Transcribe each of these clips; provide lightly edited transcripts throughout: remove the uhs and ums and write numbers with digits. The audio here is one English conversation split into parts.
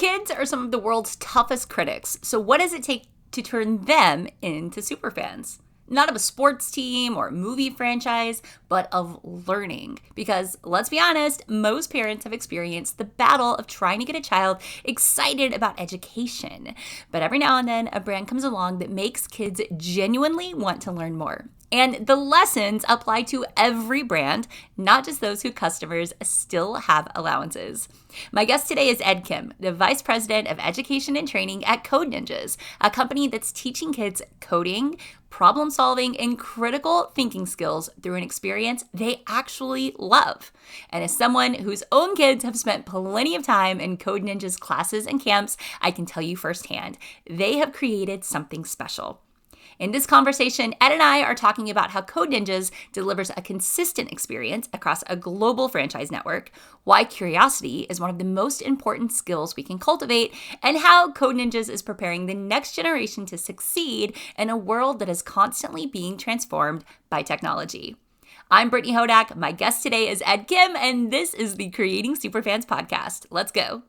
Kids are some of the world's toughest critics. So what does it take to turn them into superfans? Not of a sports team or movie franchise, but of learning. Because let's be honest, most parents have experienced the battle of trying to get a child excited about education. But every now and then, a brand comes along that makes kids genuinely want to learn more. And the lessons apply to every brand, not just those whose customers still have allowances. My guest today is Ed Kim, the Vice President of Education and Training at Code Ninjas, a company that's teaching kids coding, problem solving, and critical thinking skills through an experience they actually love. And as someone whose own kids have spent plenty of time in Code Ninjas classes and camps, I can tell you firsthand, they have created something special. In this conversation, Ed and I are talking about how Code Ninjas delivers a consistent experience across a global franchise network, why curiosity is one of the most important skills we can cultivate, and how Code Ninjas is preparing the next generation to succeed in a world that is constantly being transformed by technology. I'm Brittany Hodak. My guest today is Ed Kim, and this is the Creating Superfans podcast. Let's go.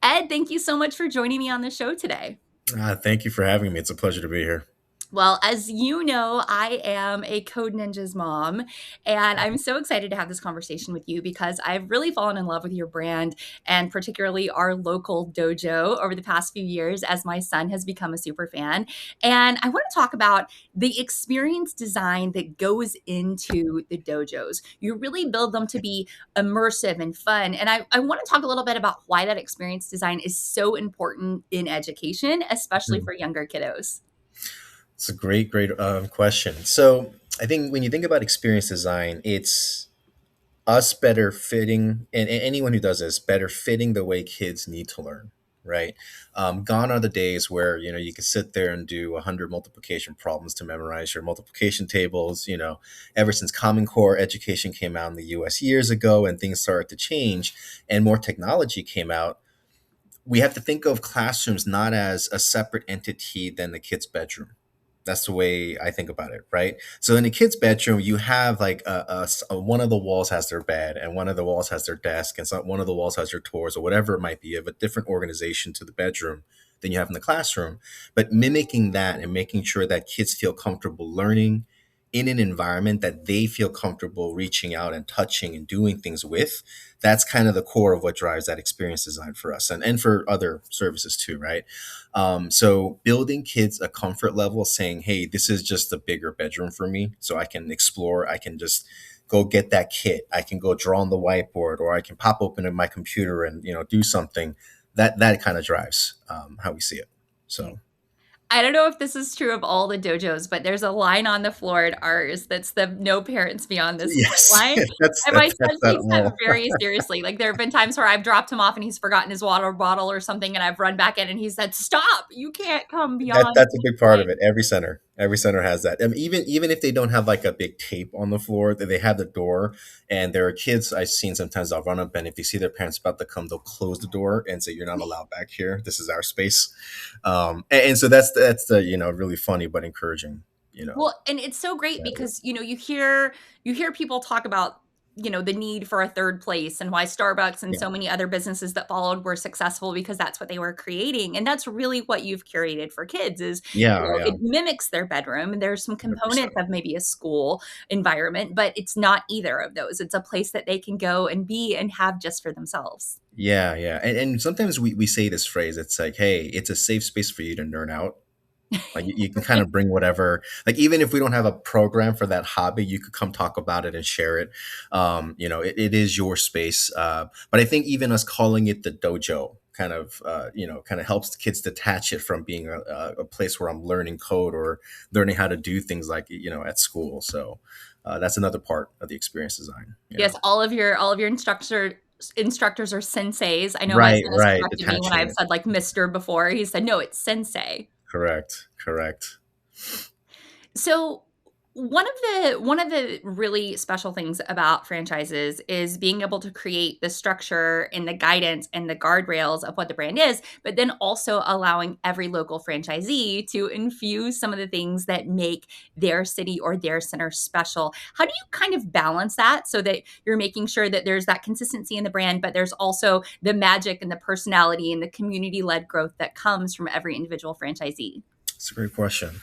Ed, thank you so much for joining me on the show today. Thank you for having me. It's a pleasure to be here. Well, as you know, I am a Code Ninjas mom, and I'm so excited to have this conversation with you because I've really fallen in love with your brand and particularly our local dojo over the past few years as my son has become a super fan. And I want to talk about the experience design that goes into the dojos. You really build them to be immersive and fun. And I want to talk a little bit about why that experience design is so important in education, especially for younger kiddos. It's a great question. So I think when you think about experience design, it's us better fitting, and anyone who does this, better fitting the way kids need to learn, right? Gone are the days where, you could sit there and do 100 multiplication problems to memorize your multiplication tables. Ever since Common Core education came out in the US years ago and things started to change and more technology came out, we have to think of classrooms not as a separate entity than the kid's bedroom. That's the way I think about it, right? So in a kid's bedroom, you have like one of the walls has their bed, and one of the walls has their desk, and one of the walls has their toys, or whatever it might be, of a different organization to the bedroom than you have in the classroom. But mimicking that and making sure that kids feel comfortable learning in an environment that they feel comfortable reaching out and touching and doing things with, that's kind of the core of what drives that experience design for us and for other services too, right? So building kids a comfort level, saying, hey, this is just a bigger bedroom for me, so I can explore, I can just go get that kit, I can go draw on the whiteboard, or I can pop open my computer and do something. That kind of drives how we see it. So I don't know if this is true of all the dojos, but there's a line on the floor at ours that's the no parents beyond this point yes, line. that's And my that's son that takes that all. very seriously. Like there have been times where I've dropped him off and he's forgotten his water bottle or something, and I've run back in and he said, "Stop! You can't come beyond That's a this big part of line." it. Every center has that. Even if they don't have like a big tape on the floor, that they have the door. And there are kids I've seen sometimes they'll run up, and if they see their parents about to come, they'll close the door and say, "You're not allowed back here. This is our space." And so that's the really funny but encouraging. Well, and it's so great Side of it. because, you hear people talk about, the need for a third place and why Starbucks and Yeah, so many other businesses that followed were successful because that's what they were creating. And that's really what you've curated for kids is, yeah, yeah, it mimics their bedroom. And there's some 100%. components of maybe a school environment, but it's not either of those. It's a place that they can go and be and have just for themselves. Yeah, yeah. And sometimes we say this phrase. It's like, hey, it's a safe space for you to nerd out. Like you can kind of bring whatever, like even if we don't have a program for that hobby, you could come talk about it and share it. It is your space. But I think even us calling it the dojo kind of helps the kids detach it from being a place where I'm learning code or learning how to do things like, at school. So that's another part of the experience design. Yes, all of your instructors are senseis. I know my Right, son has right. corrected me when Detaching I've it. said like Mr. before. He said, no, it's sensei. Correct. So One of the really special things about franchises is being able to create the structure and the guidance and the guardrails of what the brand is, but then also allowing every local franchisee to infuse some of the things that make their city or their center special. How do you kind of balance that so that you're making sure that there's that consistency in the brand, but there's also the magic and the personality and the community-led growth that comes from every individual franchisee? It's a great question.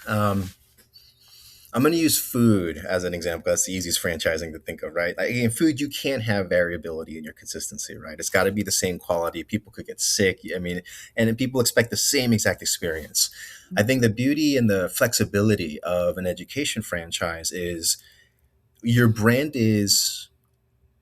I'm going to use food as an example. That's the easiest franchising to think of, right? Like in food, you can't have variability in your consistency, right? It's got to be the same quality. People could get sick. I mean, and then people expect the same exact experience. I think the beauty and the flexibility of an education franchise is your brand is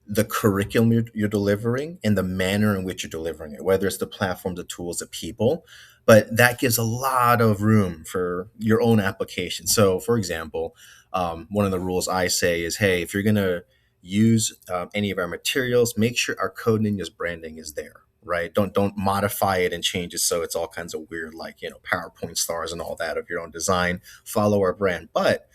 the curriculum you're delivering and the manner in which you're delivering it, whether it's the platform, the tools, the people. But that gives a lot of room for your own application. So, for example, one of the rules I say is, hey, if you're going to use any of our materials, make sure our Code Ninjas branding is there. Right? Don't modify it and change it so it's all kinds of weird, like PowerPoint stars and all that of your own design. Follow our brand, but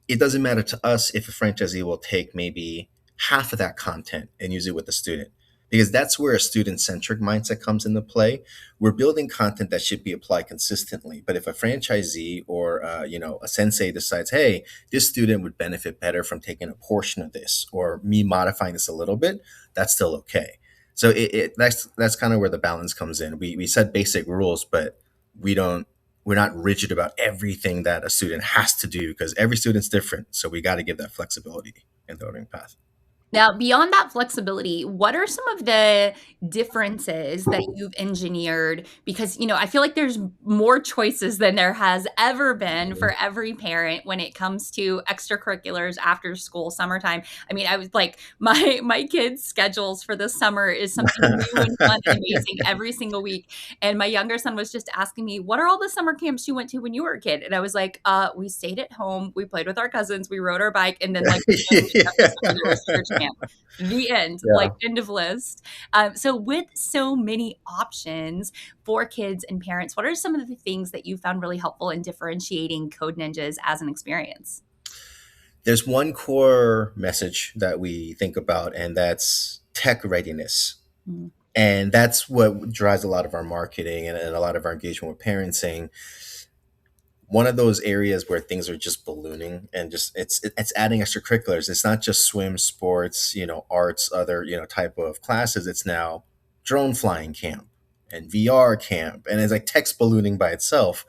it doesn't matter to us if a franchisee will take maybe half of that content and use it with the student, because that's where a student centric mindset comes into play. We're building content that should be applied consistently, but if a franchisee or a sensei decides, hey, this student would benefit better from taking a portion of this or me modifying this a little bit, that's still okay. So that's kind of where the balance comes in. We set basic rules, but we don't we're not rigid about everything that a student has to do because every student's different. So we got to give that flexibility in the learning path. Now, beyond that flexibility, what are some of the differences that you've engineered? Because, I feel like there's more choices than there has ever been for every parent when it comes to extracurriculars, after school, summertime. I mean, I was like, my kids' schedules for the summer is something new and fun and amazing every single week. And my younger son was just asking me, what are all the summer camps you went to when you were a kid? And I was like, we stayed at home, we played with our cousins, we rode our bike, and then like there was church camp. The end, like Yeah. end of list. So, with so many options for kids and parents, what are some of the things that you found really helpful in differentiating Code Ninjas as an experience? There's one core message that we think about, and that's tech readiness. Mm. And that's what drives a lot of our marketing and a lot of our engagement with parents, saying one of those areas where things are just ballooning and just it's adding extracurriculars. It's not just swim, sports, arts, other type of classes. It's now drone flying camp and VR camp, and it's like text ballooning by itself.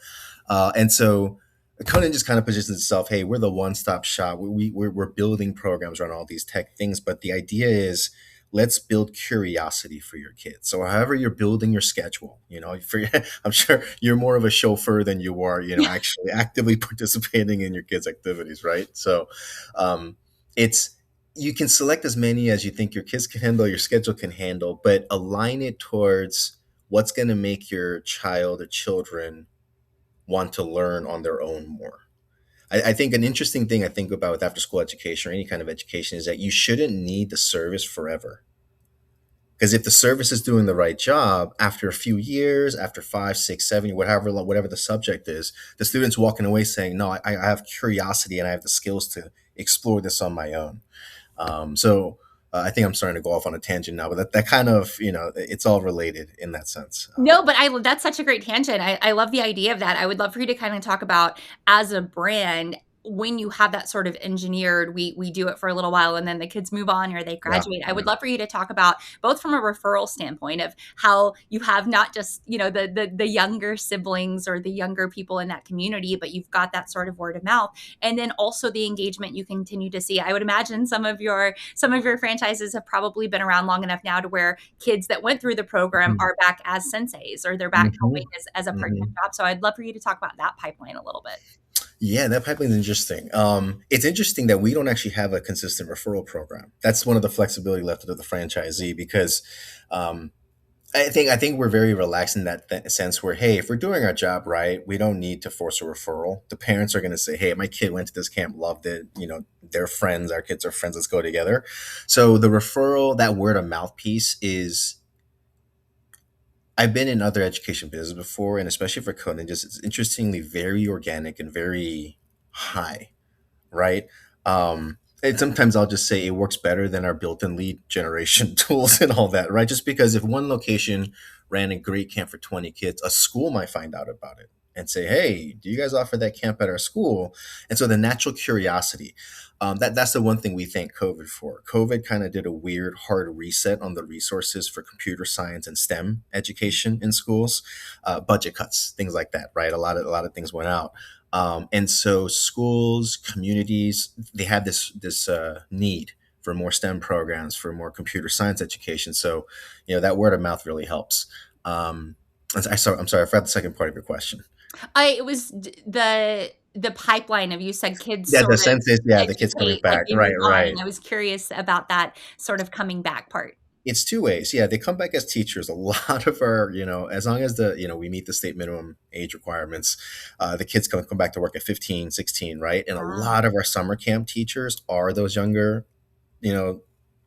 And so Conan just kind of positions itself, hey, we're the one-stop shop. We're building programs around all these tech things, but the idea is let's build curiosity for your kids. So however you're building your schedule, I'm sure you're more of a chauffeur than you are, actually actively participating in your kids' activities, right? So it's you can select as many as you think your kids can handle, your schedule can handle, but align it towards what's going to make your child or children want to learn on their own more. I think an interesting thing I think about with after school education or any kind of education is that you shouldn't need the service forever. Because if the service is doing the right job, after a few years, after 5, 6, 7, whatever the subject is, the student's walking away saying, "No, I have curiosity and I have the skills to explore this on my own." I think I'm starting to go off on a tangent now, but that kind of it's all related in that sense. No, but that's such a great tangent. I love the idea of that. I would love for you to kind of talk about, as a brand, when you have that sort of engineered, we do it for a little while and then the kids move on or they Yeah, graduate. I would love for you to talk about, both from a referral standpoint, of how you have not just, the younger siblings or the younger people in that community, but you've got that sort of word of mouth. And then also the engagement you continue to see. I would imagine some of your franchises have probably been around long enough now to where kids that went through the program hmm are back as senseis, or they're back hmm helping as a part-time hmm job. So I'd love for you to talk about that pipeline a little bit. yeah, that pipeline is interesting. It's interesting that we don't actually have a consistent referral program. That's one of the flexibility left to the franchisee because um, I think we're very relaxed in that sense where, hey, if we're doing our job right, we don't need to force a referral. The parents are going to say, hey, my kid went to this camp, loved it. They're friends. Our kids are friends. Let's go together. So the referral, that word of mouth piece is. I've been in other education businesses before, and especially for Conan, just it's interestingly very organic and very high, right? And sometimes I'll just say it works better than our built-in lead generation tools and all that, right? Just because if one location ran a great camp for 20 kids, a school might find out about it and say, "Hey, do you guys offer that camp at our school?" And so the natural curiosity, that's the one thing we thank COVID for. COVID kind of did a weird hard reset on the resources for computer science and STEM education in schools, budget cuts, things like that, right? A lot of things went out. And so schools, communities, they have this need for more STEM programs, for more computer science education. So, that word of mouth really helps. I'm sorry, I forgot the second part of your question. I it was the pipeline of, you said kids Yeah, sort the of sense is, yeah, the kids coming educate, like, back. they Right, move on, right. and I was curious about that sort of coming back part. It's two ways. Yeah, they come back as teachers. A lot of our, as long as we meet the state minimum age requirements, the kids come back to work at 15, 16, right? And a Ah. lot of our summer camp teachers are those younger, you know,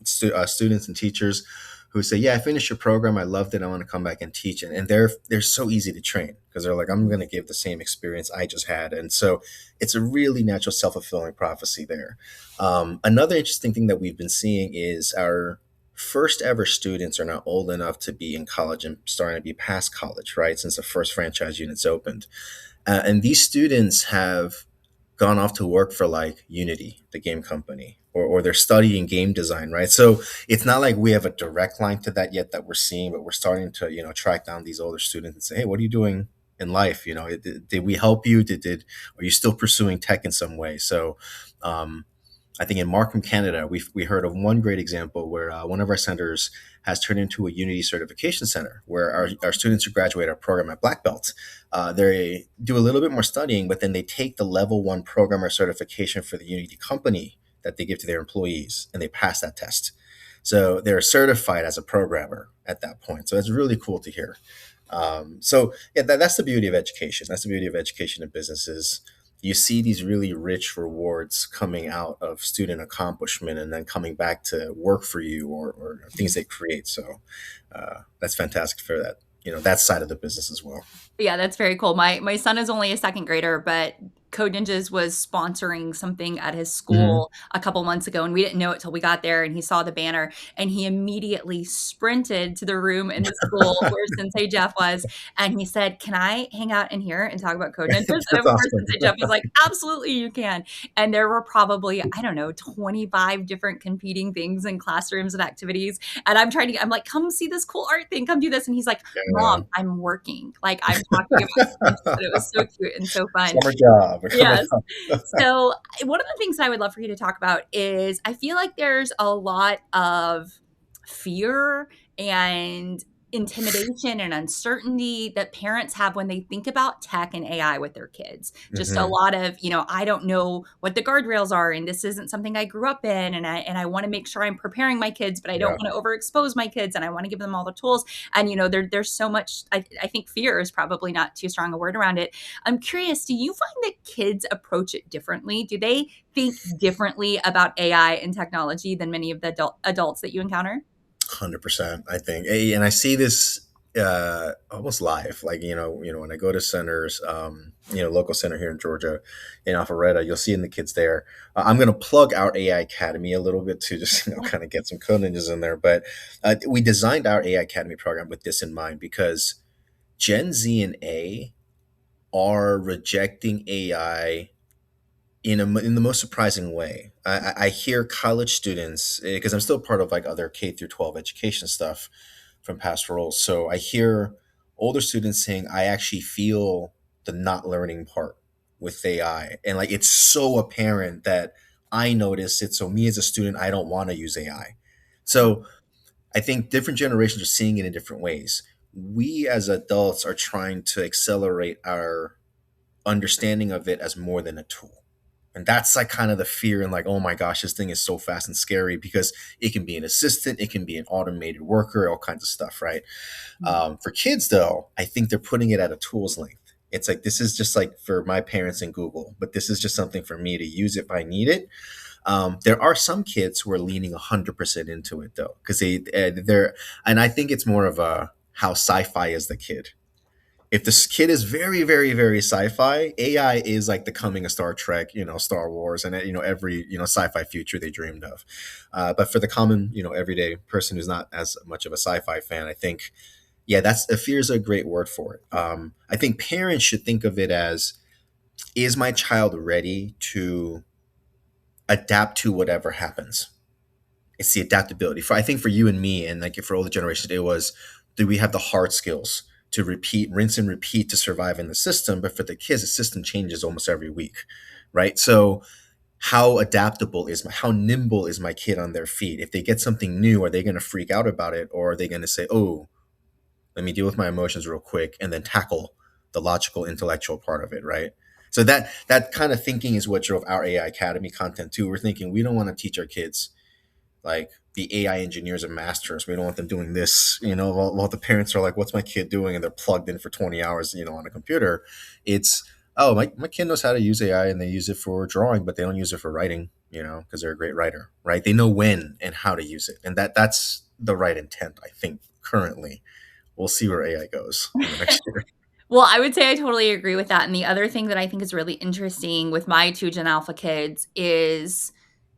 students and teachers who say, "Yeah, I finished your program. I loved it. I want to come back and teach." And they're so easy to train because they're like, "I'm going to give the same experience I just had." And so it's a really natural self fulfilling prophecy there. Another interesting thing that we've been seeing is our first ever students are now old enough to be in college and starting to be past college, right? Since the first franchise units opened. And these students have gone off to work for like Unity, the game company, or they're studying game design, right? So it's not like we have a direct line to that yet that we're seeing, but we're starting to, track down these older students and say, "Hey, what are you doing in life? Did we help you? Are you still pursuing tech in some way?" So, I think in Markham, Canada, we heard of one great example where one of our centers has turned into a Unity certification center where our students who graduate our program at Black Belt, they do a little bit more studying, but then they take the level one programmer certification for the Unity company that they give to their employees, and they pass that test. So they're certified as a programmer at that point. So it's really cool to hear. So yeah, that's the beauty of education. That's the beauty of education in businesses. You see these really rich rewards coming out of student accomplishment and then coming back to work for you, or things they create. So that's fantastic for that, that side of the business as well. Yeah, that's very cool. My son is only a second grader, but Code Ninjas was sponsoring something at his Hmm. school a couple months ago, and we didn't know it till we got there, and he saw the banner, and he immediately sprinted to the room in the school where Sensei Jeff was, and he said, "Can I hang out in here and talk about Code Ninjas?" And That's of course, awesome. Sensei Jeff was like, "Absolutely, you can." And there were probably, I don't know, 25 different competing things in classrooms and activities. And I'm like, "Come see this cool art thing, come do this." And he's like, Yeah. "Mom, I'm working." Like, I'm talking about Ninjas, but it was so cute and so fun. Summer job. Yes. So, one of the things I would love for you to talk about is, I feel like there's a lot of fear and intimidation and uncertainty that parents have when they think about tech and AI with their kids. Just a Hmm. lot of, I don't know what the guardrails are, and this isn't something I grew up in, and I want to make sure I'm preparing my kids, but I don't Yeah. want to overexpose my kids, and I want to give them all the tools. And there's so much. I think fear is probably not too strong a word around it. I'm curious, do you find that kids approach it differently? Do they think differently about AI and technology than many of the adults that you encounter? 100%, I think. And I see this almost live. Like, when I go to centers, local center here in Georgia, in Alpharetta, you'll see in the kids there. I'm going to plug our AI Academy a little bit to just, kind of get some code ninjas in there. But we designed our AI Academy program with this in mind because Gen Z and A are rejecting AI in the most surprising way. I hear college students, because I'm still part of like other K through 12 education stuff from past roles. So I hear older students saying, "I actually feel the not learning part with AI," and like it's so apparent that I notice it. So me as a student, I don't want to use AI. So I think different generations are seeing it in different ways. We as adults are trying to accelerate our understanding of it as more than a tool. And that's like kind of the fear and like, "Oh my gosh, this thing is so fast and scary," because it can be an assistant, it can be an automated worker, all kinds of stuff, right? For kids, though, I think they're putting it at a tool's length. It's like, this is just like for my parents and Google, but this is just something for me to use if I need it. There are some kids who are leaning 100% into it, though, because they're, and I think it's more of a how sci fi is the kid. If this kid is very, very, very sci-fi, AI is like the coming of Star Trek, Star Wars, and every sci-fi future they dreamed of. But for the common, everyday person who's not as much of a sci-fi fan, I think, yeah, that's a fear is a great word for it. I think parents should think of it as, is my child ready to adapt to whatever happens? It's the adaptability. I think for you and me, and like for all the generations, it was, do we have the hard skills to repeat, rinse and repeat to survive in the system? But for the kids, the system changes almost every week, right? So how adaptable how nimble is my kid on their feet? If they get something new, are they going to freak out about it, or are they going to say, oh, let me deal with my emotions real quick and then tackle the logical intellectual part of it, right? So that kind of thinking is what drove our AI Academy content too. We're thinking we don't want to teach our kids like the AI engineers and masters. We don't want them doing this, while the parents are like, what's my kid doing? And they're plugged in for 20 hours, on a computer. It's, oh, my kid knows how to use AI and they use it for drawing, but they don't use it for writing, because they're a great writer, right? They know when and how to use it. And that's the right intent, I think, currently. We'll see where AI goes in the next year. Well, I would say I totally agree with that. And the other thing that I think is really interesting with my two Gen Alpha kids is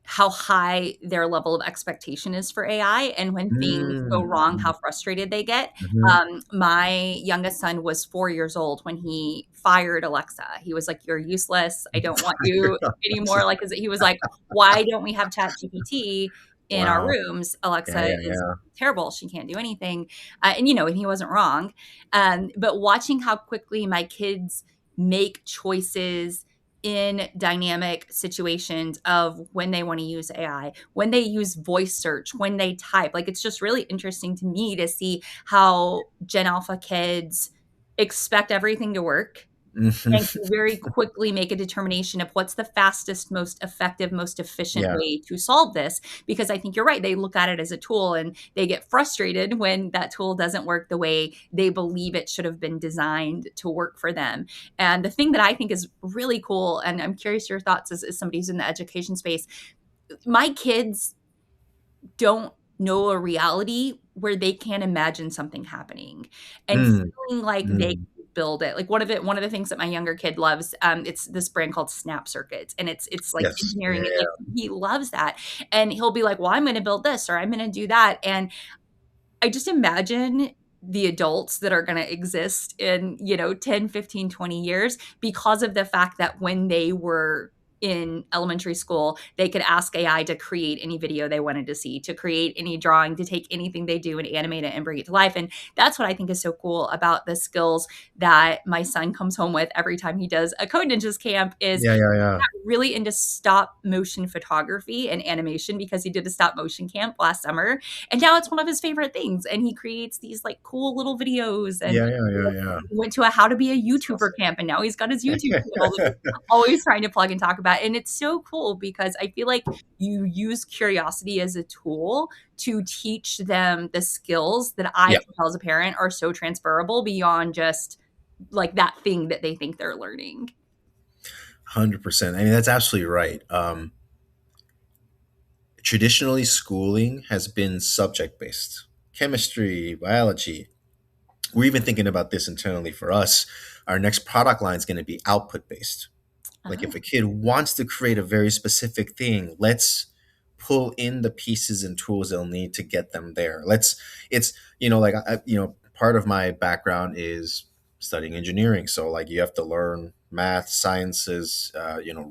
how high their level of expectation is for AI. And when things go wrong, Mm-hmm. how frustrated they get. Mm-hmm. My youngest son was 4 years old when he fired Alexa. He was like, "You're useless. I don't want you anymore." Like, he was like, "Why don't we have ChatGPT in our Wow. rooms? Yeah, Alexa yeah, is yeah. terrible. She can't do anything." And he wasn't wrong. But watching how quickly my kids make choices in dynamic situations of when they want to use AI, when they use voice search, when they type, like, it's just really interesting to me to see how Gen Alpha kids expect everything to work and Mhm. can very quickly make a determination of what's the fastest, most effective, most efficient Yeah. way to solve this. Because I think you're right. They look at it as a tool and they get frustrated when that tool doesn't work the way they believe it should have been designed to work for them. And the thing that I think is really cool, and I'm curious your thoughts as somebody who's in the education space, my kids don't know a reality where they can't imagine something happening and Mm, feeling like they mm. build it. Like, one of the things that my younger kid loves, it's this brand called Snap Circuits, and it's like Yes. Yeah, engineering. Like, yeah, he loves that, and he'll be like, "Well, I'm going to build this or I'm going to do that," and I just imagine the adults that are going to exist in, 10, 15, 20 years because of the fact that when they were in elementary school, they could ask AI to create any video they wanted to see, to create any drawing, to take anything they do and animate it and bring it to life. And that's what I think is so cool about the skills that my son comes home with every time he does a Code Ninjas camp is yeah, yeah, yeah. really into stop motion photography and animation because he did a stop motion camp last summer, and now it's one of his favorite things, and he creates these like cool little videos. And Yeah, yeah, yeah, yeah. he went to a how to be a That's YouTuber awesome. camp, and now he's got his YouTube channel that he's always trying to plug and talk about. And it's so cool because I feel like you use curiosity as a tool to teach them the skills that I Yeah, can tell as a parent are so transferable beyond just like that thing that they think they're learning. 100%. I mean, that's absolutely right. Traditionally, schooling has been subject based, chemistry, biology. We're even thinking about this internally for us. Our next product line is going to be output based. Like if Oh. a kid wants to create a very specific thing, let's pull in the pieces and tools they'll need to get them there. It's, like, part of my background is studying engineering. So like you have to learn math, sciences,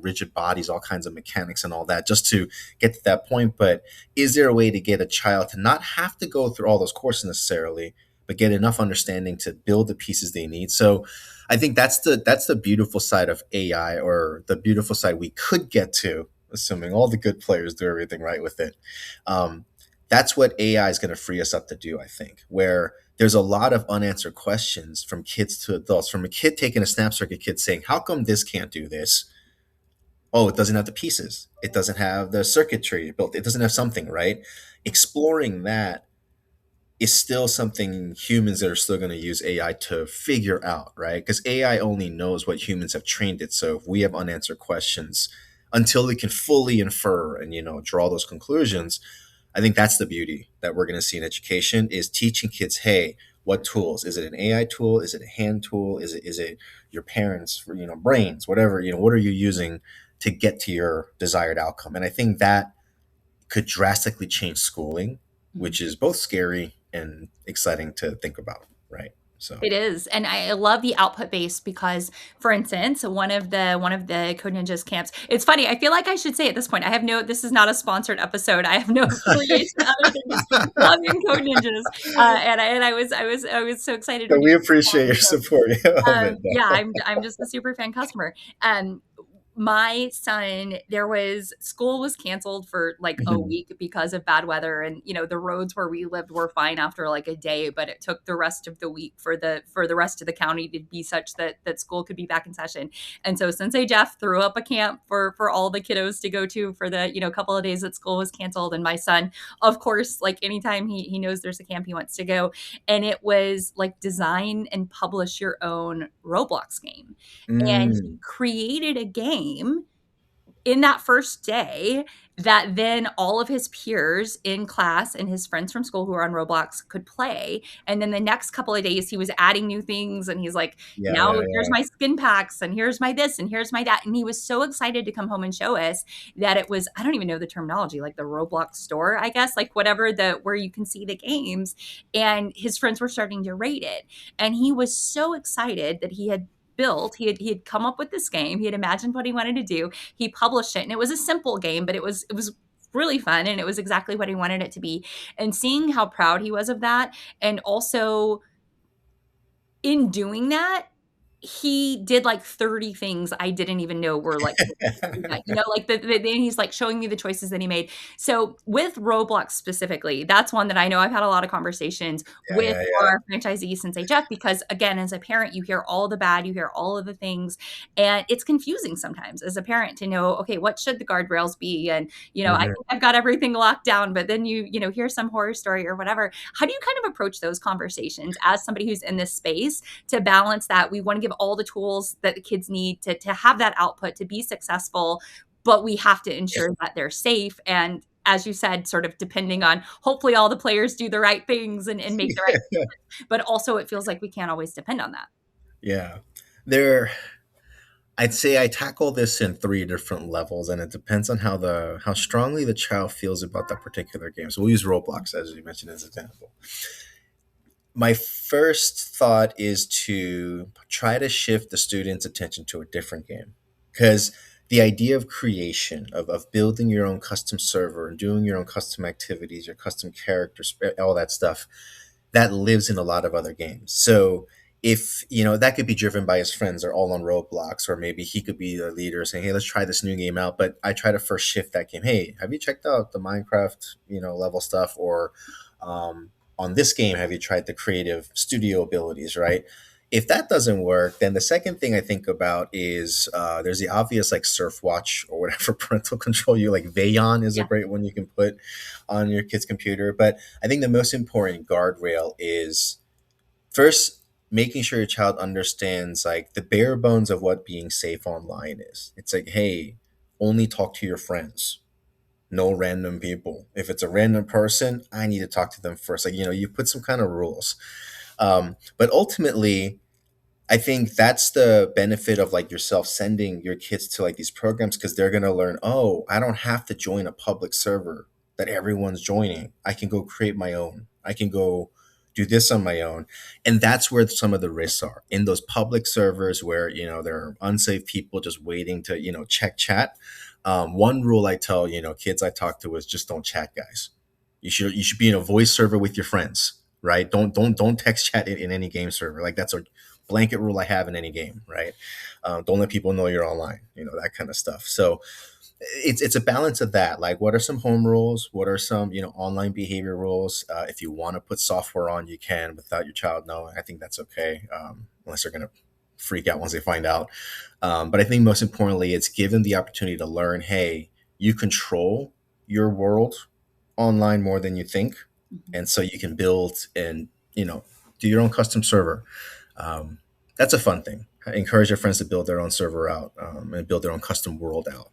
rigid bodies, all kinds of mechanics and all that just to get to that point. But is there a way to get a child to not have to go through all those courses necessarily, but get enough understanding to build the pieces they need? So I think that's the beautiful side of AI, or the beautiful side we could get to, assuming all the good players do everything right with it. Um, that's what AI is going to free us up to do, I think, where there's a lot of unanswered questions from kids to adults, from a kid taking a snap circuit kid saying, how come this can't do this? Oh, it doesn't have the pieces. It doesn't have the circuitry built. It doesn't have something, right? Exploring that is still something humans are still going to use AI to figure out, right? Because AI only knows what humans have trained it. So if we have unanswered questions, until it can fully infer and draw those conclusions, I think that's the beauty that we're going to see in education is teaching kids, hey, what tools? Is it an AI tool? Is it a hand tool? Is it your parents for, brains, whatever, what are you using to get to your desired outcome? And I think that could drastically change schooling, which is both scary and exciting to think about, right? So It is, and I love the output base because, for instance, one of the Code Ninjas camps. It's funny. I feel like I should say at this point. I have no. This is not a sponsored episode. I have no affiliation other than just loving Code Ninjas. And I was so excited So when you. we appreciate your support of it, Yeah, though. I'm just a super fan customer. My son, there was school was canceled for like a Mhm. week because of bad weather, and the roads where we lived were fine after like a day, but it took the rest of the week for the rest of the county to be such that school could be back in session. And so Sensei Jeff threw up a camp for all the kiddos to go to for the couple of days that school was canceled, and my son, of course, like anytime he knows there's a camp, he wants to go. And it was like design and publish your own Roblox game, and he Mm, created a game in that first day that then all of his peers in class and his friends from school who are on Roblox could play. And then the next couple of days, he was adding new things. And he's like, yeah, now yeah, here's yeah. my skin packs, and here's my this, and here's my that. And he was so excited to come home and show us that it was, I don't even know the terminology, like the Roblox store, I guess, like whatever where you can see the games. And his friends were starting to rate it. And he was so excited that he had come up with this game. He had imagined what he wanted to do. He published it, and it was a simple game, but it was really fun, and it was exactly what he wanted it to be. And seeing how proud he was of that, and also in doing that, he did like 30 things I didn't even know were like that. Like then he's like showing me the choices that he made. So with Roblox specifically, that's one that I know I've had a lot of conversations Yeah, with yeah, yeah. our franchisee Sensei Jeff, because again, as a parent, you hear all the bad, you hear all of the things, and it's confusing sometimes as a parent to know, okay, what should the guardrails be? And I Mhm. think I've got everything locked down, but then hear some horror story or whatever. How do you kind of approach those conversations as somebody who's in this space to balance that? We want to give all the tools that the kids need to have that output to be successful, but we have to ensure that they're safe. And as you said, sort of depending on, hopefully all the players do the right things and make the right, but also it feels like we can't always depend on that. Yeah. There, I'd say I tackle this in three different levels, and it depends on how strongly the child feels about that particular game. So we'll use Roblox as you mentioned as an example. My first thought is to try to shift the student's attention to a different game, because the idea of creation, of building your own custom server and doing your own custom activities, your custom characters, all that stuff, that lives in a lot of other games. So if that could be driven by his friends are all on Roblox, or maybe he could be the leader saying, "Hey, let's try this new game out." But I try to first shift that game. Hey, have you checked out the Minecraft level stuff, or on this game, have you tried the creative studio abilities? Right. If that doesn't work, then the second thing I think about is there's the obvious like Surf Watch or whatever parental control you like. Vayon is a Yeah. great one you can put on your kid's computer. But I think the most important guardrail is first making sure your child understands like the bare bones of what being safe online is. It's like, hey, only talk to your friends, no random people. If it's a random person, I need to talk to them first. Like, you put some kind of rules. But ultimately, I think that's the benefit of like yourself sending your kids to like these programs, because they're going to learn, oh, I don't have to join a public server that everyone's joining. I can go create my own. I can go do this on my own. And that's where some of the risks are in those public servers where, there are unsafe people just waiting to, check chat. One rule I tell, kids I talk to is just don't chat, guys. You should be in a voice server with your friends, right? Don't text chat in any game server. Like that's a blanket rule I have in any game, right? Don't let people know you're online, that kind of stuff. So it's a balance of that. Like, what are some home rules? What are some online behavior rules? If you want to put software on, you can without your child knowing. I think that's okay, unless they're gonna freak out once they find out. But I think most importantly, it's give them the opportunity to learn. Hey, you control your world online more than you think, Mhm. and so you can build and do your own custom server. That's a fun thing. Encourage your friends to build their own server out, and build their own custom world out.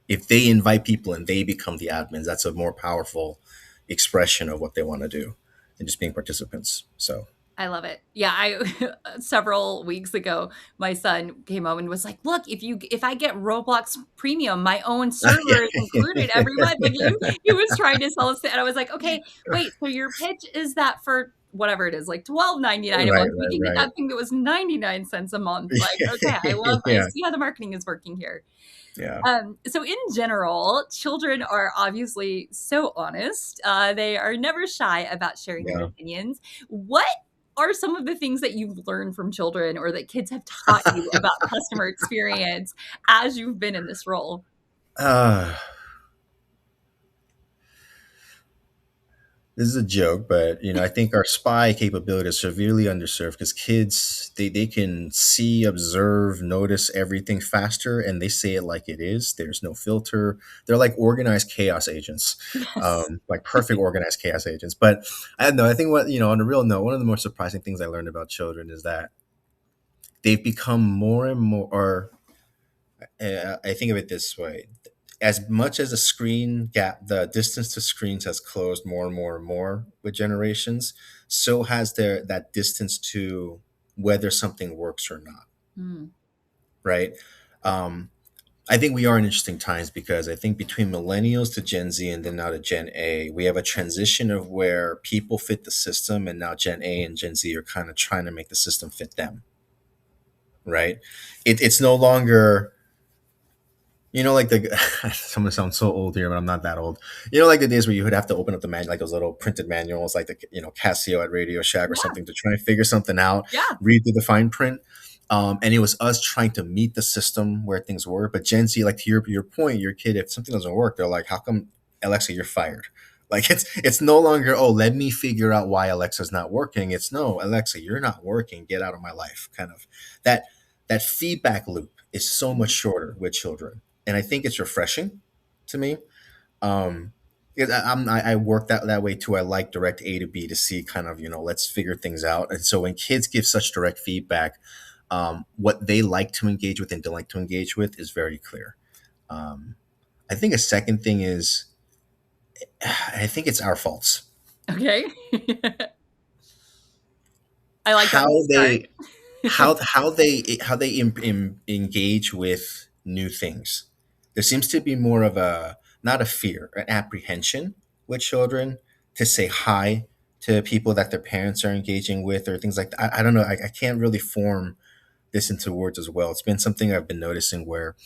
If they invite people and they become the admins, that's a more powerful expression of what they want to do than just being participants. So I love it. Yeah, I several weeks ago, my son came home and was like, "Look, if I get Roblox Premium, my own server is included every month." Like he was trying to sell us, and I was like, "Okay, wait. So your pitch is that for whatever it is, like 12.99 a Right, month, we can get right, that thing that was 99 cents a month." Like, okay, right. I Yeah, see how the marketing is working here. yeah. So in general, children are obviously so honest. They are never shy about sharing their Yeah. opinions. What are some of the things that you've learned from children or that kids have taught you about customer experience as you've been in this role? uh, this is a joke, but I think our spy capability is severely underserved because kids they can see, observe, notice everything faster, and they say it like it is. There's no filter. They're like organized chaos agents, Yes. like perfect organized chaos agents. But I don't know. I think what on a real note, one of the more surprising things I learned about children is that they've become more and more. Or I think of it this way: as much as the screen gap, the distance to screens has closed more and more and more with generations, so has that distance to whether something works or not, Mm, right? Um, I think we are in interesting times because I think between millennials to Gen Z and then now to Gen A, we have a transition of where people fit the system, and now Gen A and Gen Z are kind of trying to make the system fit them, right? It's no longer like the I'm gonna sound so old here, but I'm not that old. Like the days where you would have to open up the manual, like those little printed manuals, like the Casio at Radio Shack or yeah, something, to try and figure something out, yeah. read through the fine print. And it was us trying to meet the system where things were. But Gen Z, like to your point, your kid, if something doesn't work, they're like, "How come, Alexa, you're fired?" Like it's no longer, "Oh, let me figure out why Alexa's not working." It's, "No, Alexa, you're not working. Get out of my life." Kind of that that feedback loop is so much Mhm. shorter with children, and I think it's refreshing to me. Um, I work that way too. I like direct A to B to C, kind of, let's figure things out. And so when kids give such direct feedback, what they like to engage with and don't like to engage with is very clear. Um, I think a second thing is, I think it's our faults. Okay. I like that How way to start. they how they engage with new things. There seems to be more of a, not a fear, an apprehension with children to say hi to people that their parents are engaging with, or things like that. I don't know. I can't really form this into words as well. It's been something I've been noticing where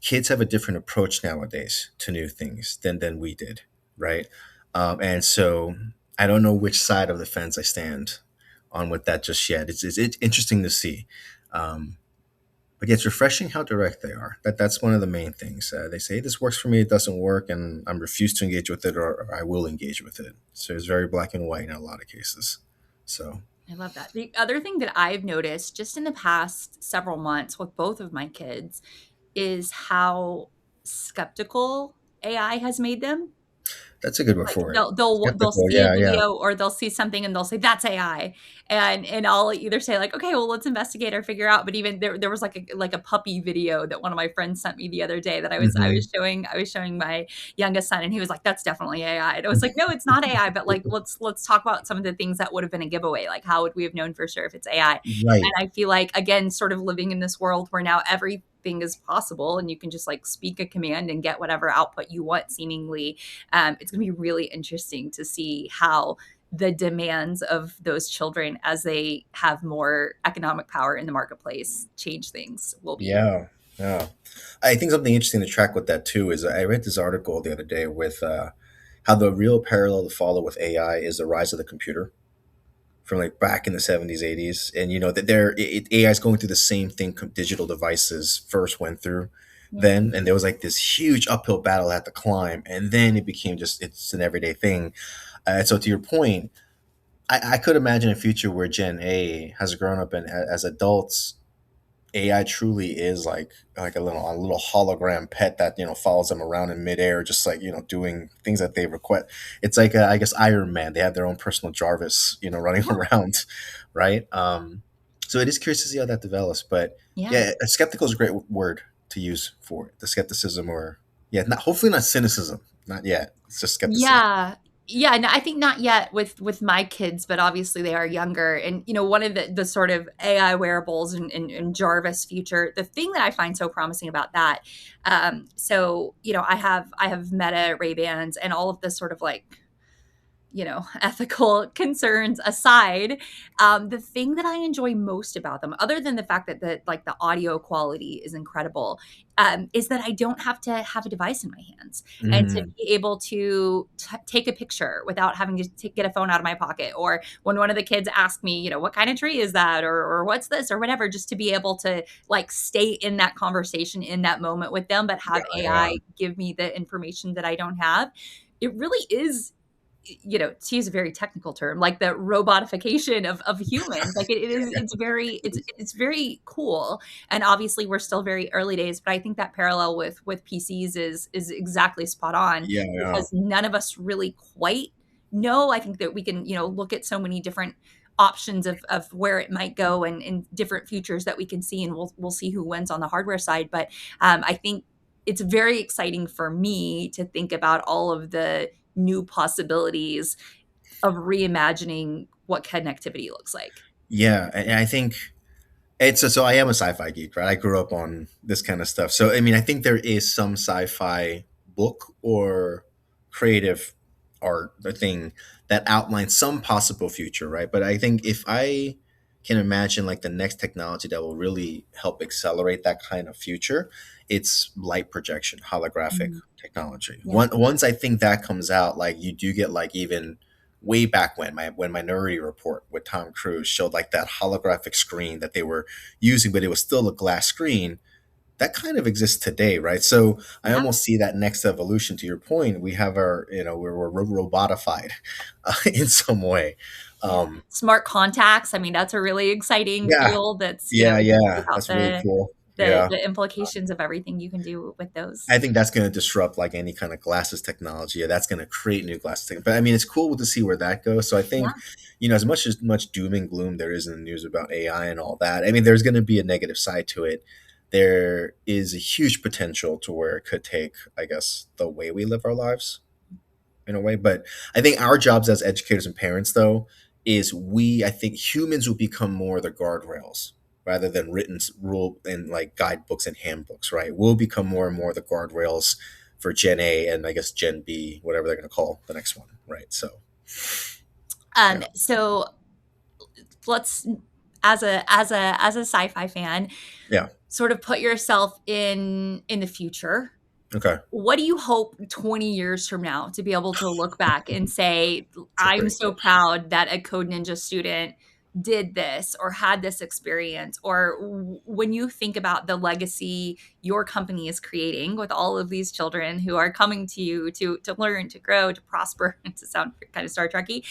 kids have a different approach nowadays to new things than we did, right? And so I don't know which side of the fence I stand on with that just yet. It's interesting to see. But yeah, it's refreshing how direct they are. That's one of the main things. They say, "This works for me, it doesn't work, and I'm refused to engage with it, or I will engage with it." So it's very black and white in a lot of cases. So I love that. The other thing that I've noticed just in the past several months with both of my kids is how skeptical AI has made them. that's a good word Like, for it. they'll Skeptical, see a yeah, yeah. video or they'll see something and they'll say, "That's AI." And I'll either say like, "Okay, well, let's investigate or figure out." But even there was like a puppy video that one of my friends sent me the other day that Hmm. I was showing my youngest son, and he was like, "That's definitely AI." And I was like, "No, it's not AI, but like let's talk about some of the things that would have been a giveaway. Like how would we have known for sure if it's AI?" And Right. I feel like again, sort of living in this world where now everything is possible and you can just like speak a command and get whatever output you want seemingly. It's going to be really interesting to see how the demands of those children as they have more economic power in the marketplace change things will be. Yeah, yeah. I think something interesting to track with that too is I read this article the other day with how the real parallel to follow with AI is the rise of the computer from like back in the 70s, 80s, and that AI is going through the same thing digital devices first went through Yeah. then, and there was like this huge uphill battle I had to climb, and then it became just it's an everyday thing. So to your point, I could imagine a future where Gen A has grown up and as adults AI truly is like a little hologram pet that follows them around in midair, just like doing things that they request. It's like I guess Iron Man. They have their own personal Jarvis, running Yeah. around, right? So it is curious to see how that develops. But Yeah. yeah, skeptical is a great word to use for it. The skepticism, or yeah, not hopefully not cynicism, not yet. It's just skepticism. Yeah. Yeah, no, I think not yet with my kids, but obviously they are younger. And one of the sort of AI wearables and Jarvis future, the thing that I find so promising about that, so I have Meta Ray Bans and all of this sort of like ethical concerns aside, the thing that I enjoy most about them, other than the fact that the audio quality is incredible, is that I don't have to have a device in my hands and to Mm, be able to take a picture without having to get a phone out of my pocket. Or when one of the kids asked me, what kind of tree is that, or what's this, or whatever, just to be able to like stay in that conversation in that moment with them, but yeah, have yeah, AI give me the information that I don't have. It really is, to use a very technical term, like the robotification of humans. Like it's very cool. And obviously we're still very early days, but I think that parallel with PCs is exactly spot on, yeah, yeah. because none of us really quite know. I think that we can, look at so many different options of where it might go, and different futures that we can see, and we'll see who wins on the hardware side. But I think it's very exciting for me to think about all of the new possibilities of reimagining what connectivity looks like. Yeah, and I think it's so I am a sci-fi geek, right? I grew up on this kind of stuff. So I mean, I think there is some sci-fi book or creative art or thing that outlines some possible future, right? But I think if I can imagine like the next technology that will really help accelerate that kind of future, it's light projection, holographic Mhm. technology. Yeah. Once I think that comes out, like you do get like even way back when my Minority Report with Tom Cruise showed like that holographic screen that they were using, but it was still a glass screen. That kind of exists today, right? So I Yeah. almost see that next evolution. To your point, we have our, we're robotified in some way. Yeah. Um, Smart contacts. I mean, that's a really exciting yeah, field that's, yeah, you think yeah. about That's really the cool. the Yeah. the implications of everything you can do with those. I think that's going to disrupt like any kind of glasses technology. Yeah, that's going to create new glasses. But I mean, it's cool to see where that goes. So I think, Yeah. as much doom and gloom there is in the news about AI and all that, I mean, there's going to be a negative side to it. There is a huge potential to where it could take, I guess, the way we live our lives in a way. But I think our jobs as educators and parents, though, is I think humans will become more the guardrails rather than written rule and like guidebooks and handbooks, right? We'll become more and more the guardrails for Gen A and I guess Gen B, whatever they're going to call the next one, right? So, yeah, So let's, as a sci-fi fan, yeah, sort of put yourself in the future. okay, What do you hope 20 years from now to be able to look back and say, it's a I'm great so question. proud that a Code Ninja student did this or had this experience? Or when you think about the legacy your company is creating with all of these children who are coming to you to learn, to grow, to prosper, to sound kind of Star Trekky,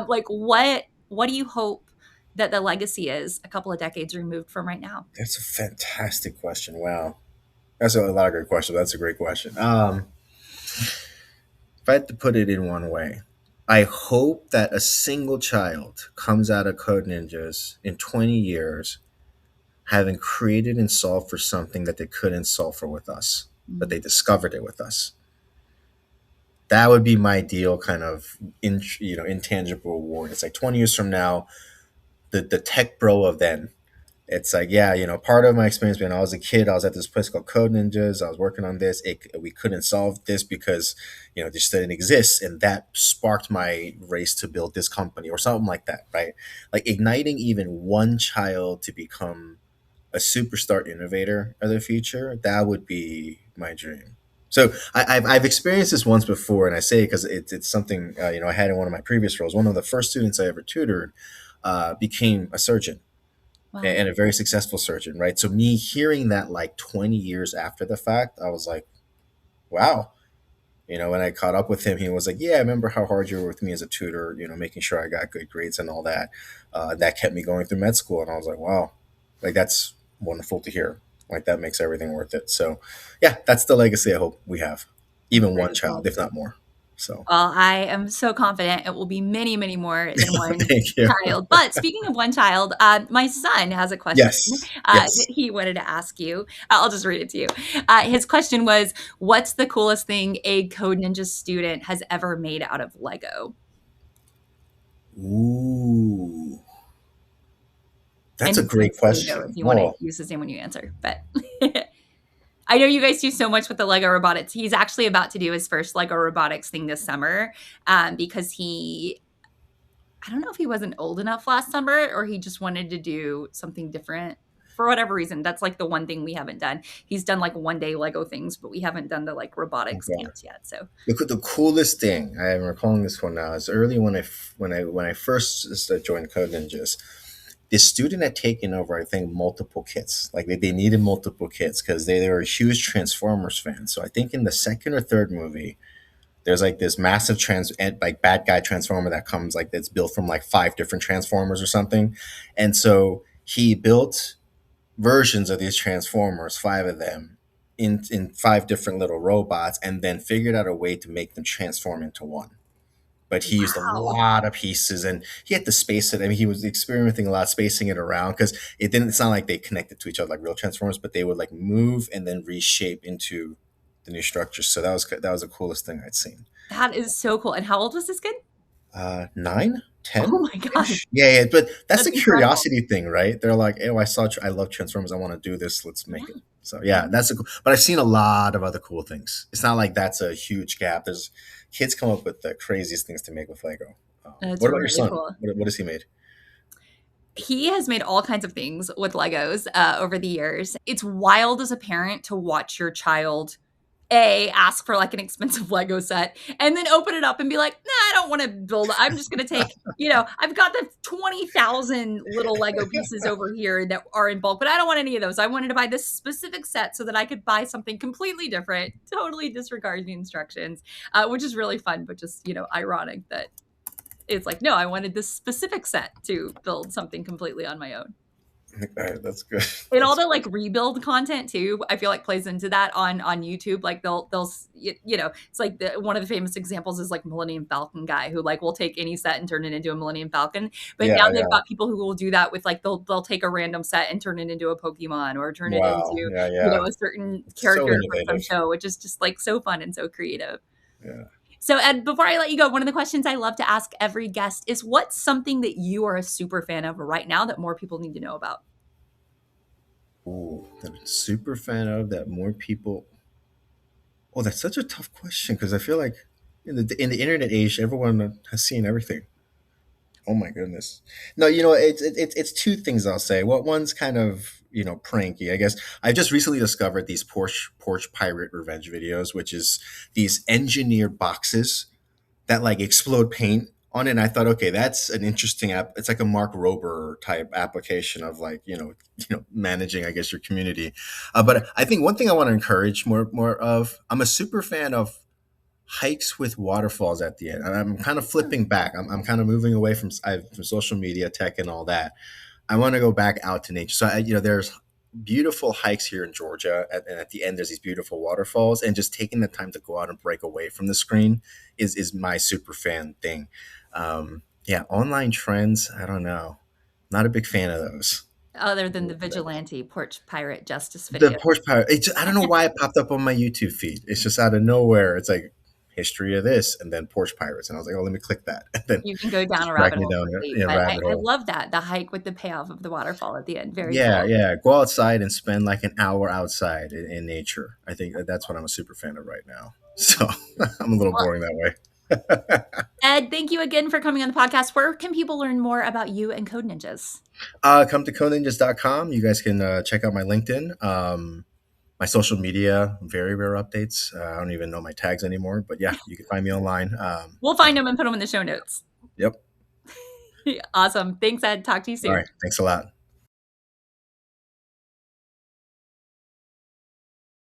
like what do you hope that the legacy is a couple of decades removed from right now? That's a fantastic question. Wow, that's a lot of great questions. That's a great question. If I had to put it in one way, I hope that a single child comes out of Code Ninjas in 20 years having created and solved for something that they couldn't solve for with us, but Mm. they discovered it with us. That would be my ideal kind of intangible reward. It's like 20 years from now, the tech bro of then. It's like, yeah, part of my experience when I was a kid, I was at this place called Code Ninjas. I was working on this. We couldn't solve this because, this didn't exist. And that sparked my race to build this company or something like that, right? Like igniting even one child to become a superstar innovator of the future, that would be my dream. So I've experienced this once before, and I say it because it's something, I had in one of my previous roles. One of the first students I ever tutored became a surgeon Wow. and a very successful surgeon, right? So me hearing that like 20 years after the fact, I was like, wow. When I caught up with him, he was like, yeah, I remember how hard you were with me as a tutor, making sure I got good grades and all that. That kept me going through med school. And I was like, wow, like that's wonderful to hear. Like that makes everything worth it. So yeah, that's the legacy I hope we have. That's Even one very child, cool. if not more. So Well, I am so confident it will be many, many more than one thank you. child. But speaking of one child, my son has a question Yes, that yes. he wanted to ask you. I'll just read it to you. His question was, "What's the coolest thing a Code Ninja student has ever made out of Lego?" Ooh, And that's a he said great Stago question. if you want to Whoa. use his name when you answer. But I know you guys do so much with the Lego robotics. He's actually about to do his first Lego robotics thing this summer because I don't know if he wasn't old enough last summer or he just wanted to do something different for whatever reason. That's like the one thing we haven't done. He's done like one day Lego things, but we haven't done the like robotics Okay. camps yet. So The coolest thing I am recalling this one now is early when I first joined Code Ninjas. This student had taken over, I think, multiple kits. Like they needed multiple kits because they were a huge Transformers fan. So I think in the second or third movie, there's like this massive like bad guy transformer that comes like that's built from like five different transformers or something. And so he built versions of these transformers, five of them, in five different little robots, and then figured out a way to make them transform into one. But he used a wow, lot of pieces, and he had to space it. I mean, he was experimenting a lot, spacing it around because it didn't sound like they connected to each other like real transformers, but they would like move and then reshape into the new structures. So that was the coolest thing I'd seen. that is so cool. And how old was this kid? 9, Oh 10 my God, ish. Yeah, yeah. But that's that's a incredible. curiosity thing, right? They're like, oh, I love Transformers. I want to do this. Let's Yeah. make it. So yeah, but I've seen a lot of other cool things. It's not like that's a huge gap. There's kids come up with the craziest things to make with Lego. That's What about your really son? cool. What has he made? He has made all kinds of things with Legos over the years. It's wild as a parent to watch your child ask for like an expensive Lego set and then open it up and be like, nah, I don't want to build. I'm just going to take, I've got the 20,000 little Lego pieces over here that are in bulk, but I don't want any of those. I wanted to buy this specific set so that I could buy something completely different, totally disregard the instructions, which is really fun, but just, ironic that it's like, no, I wanted this specific set to build something completely on my own. All right, that's good. And all That's the like rebuild content too, I feel like plays into that on YouTube. Like they'll it's like one of the famous examples is like Millennium Falcon guy who like will take any set and turn it into a Millennium Falcon. But now yeah, they've yeah. got people who will do that with like they'll take a random set and turn it into a Pokemon or turn it into Wow. Yeah, yeah. a certain It's so character from some innovative. show, which is just like so fun and so creative. Yeah. So, Ed, before I let you go, one of the questions I love to ask every guest is what's something that you are a super fan of right now that more people need to know about? Ooh, that I'm super fan of that more people. Oh, that's such a tough question because I feel like in the internet age, everyone has seen everything. Oh my goodness. No, it's two things I'll say. Well, one's kind of pranky, I guess. I just recently discovered these porch pirate revenge videos, which is these engineered boxes that like explode paint on it. And I thought, okay, that's an interesting app. It's like a Mark Rober type application of like managing, I guess, your community. But I think one thing I want to encourage more of. I'm a super fan of hikes with waterfalls at the end. And I'm kind of flipping back. I'm kind of moving away from social media, tech, and all that. I want to go back out to nature. So there's beautiful hikes here in Georgia, and at the end there's these beautiful waterfalls. And just taking the time to go out and break away from the screen is my super fan thing. Yeah, online trends. I don't know. Not a big fan of those. Other than the vigilante porch pirate justice The video. porch pirate. I don't know why it popped up on my YouTube feed. It's just out of nowhere. It's like history of this, and then porch pirates, and I was like, oh, let me click that, and then You can go down just a drag rabbit me hole down quickly, a but rabbit I hole. love that, the hike with the payoff of the waterfall at the end. Very Yeah, cool. yeah. Go outside and spend like an hour outside in nature. I think that's what I'm a super fan of right now. So I'm a little Well, boring that way. Ed, thank you again for coming on the podcast. Where can people learn more about you and Code Ninjas? Come to coninjas.com. You guys can check out my LinkedIn. My social media, very rare updates. I don't even know my tags anymore, but yeah, you can find me online. We'll find them and put them in the show notes. Yep. Awesome. Thanks, Ed. Talk to you All soon. right. Thanks a lot.